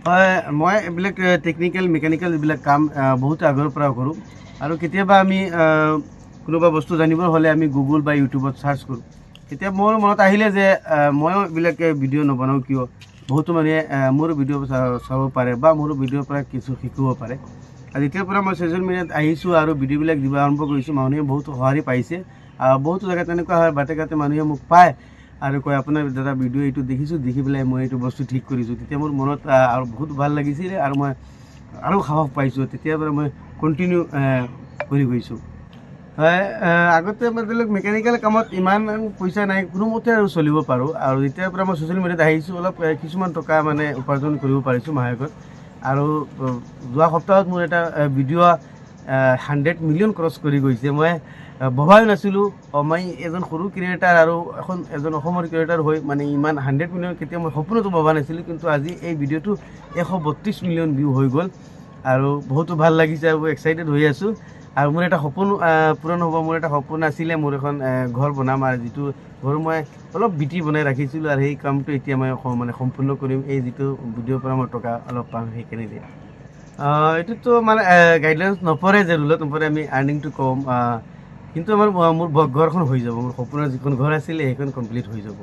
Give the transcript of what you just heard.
হয় মই এইবিলাক টেকনিকেল মেকানিকেল এইবিলাক কাম বহুত আগৰ পৰা কৰোঁ আৰু কেতিয়াবা আমি কোনোবা বস্তু জানিবৰ হ'লে আমি গুগল বা ইউটিউবত চাৰ্চ কৰোঁ। তেতিয়া মোৰ মনত আহিলে যে ময়ো এইবিলাক ভিডিঅ' নবনাওঁ কিয়, বহুতো মানুহে মোৰ ভিডিঅ' চাব পাৰে বা মোৰ ভিডিঅ'ৰ পৰা কিছু শিকিব পাৰে। আৰু যেতিয়াৰ পৰা মই ছ'চিয়েল মিডিয়াত আহিছোঁ আৰু ভিডিঅ'বিলাক দিব আৰম্ভ কৰিছোঁ, মানুহে বহুত সঁহাৰি পাইছে। বহুতো জেগাত তেনেকুৱা হয়, বাটে ঘাটে মানুহে মোক পায় আৰু কয় আপোনাৰ দাদা ভিডিঅ' এইটো দেখিছোঁ, দেখি পেলাই মই এইটো বস্তু ঠিক কৰিছোঁ। তেতিয়া মোৰ মনত আৰু বহুত ভাল লাগিছিলে আৰু মই আৰু সাহস পাইছোঁ। তেতিয়াৰ পৰা মই কণ্টিনিউ কৰি গৈছোঁ। হয় আগতে মই ধৰি লওক মেকানিকেল কামত ইমান পইচা নাই, কোনোমতে আৰু চলিব পাৰোঁ। আৰু যেতিয়াৰ পৰা মই ছ'চিয়েল মিডিয়াত আহিছোঁ অলপ কিছুমান টকা মানে উপাৰ্জন কৰিব পাৰিছোঁ মাহেকত। আৰু যোৱা সপ্তাহত মোৰ এটা ভিডিঅ' 100 মিলিয়ন ক্ৰছ কৰি গৈছে। মই ভবাই নাছিলোঁ মই এজন সৰু ক্ৰিয়েটাৰ আৰু এজন অসমৰ ক্ৰিয়েটাৰ হৈ মানে ইমান 100 মিলিয়ন কেতিয়া মই সপোনতো ভবা নাছিলোঁ। কিন্তু আজি এই ভিডিঅ'টো 132 মিলিয়ন ভিউ হৈ গ'ল আৰু বহুতো ভাল লাগিছে আৰু এক্সাইটেড হৈ আছোঁ। আৰু মোৰ এটা সপোন পূৰণ হ'ব। মোৰ এটা সপোন আছিলে, মোৰ এখন ঘৰ বনাম আৰু যিটো ঘৰ মই অলপ বিটি বনাই ৰাখিছিলোঁ আৰু সেই কামটো এতিয়া মই মানে সম্পূৰ্ণ কৰিম। এই যিটো ভিডিঅ'ৰ পৰা মই টকা অলপ পাম সেইখিনি দিয়ে। এইটোতো মানে গাইডলাইন্স নপৰে যে ৰুলত নপৰে আমি আৰ্নিংটো কম, কিন্তু মোৰ ঘৰখন হৈ যাব। মোৰ সপোনৰ যিখন ঘৰ আছিলে সেইখন কমপ্লিট হৈ যাব।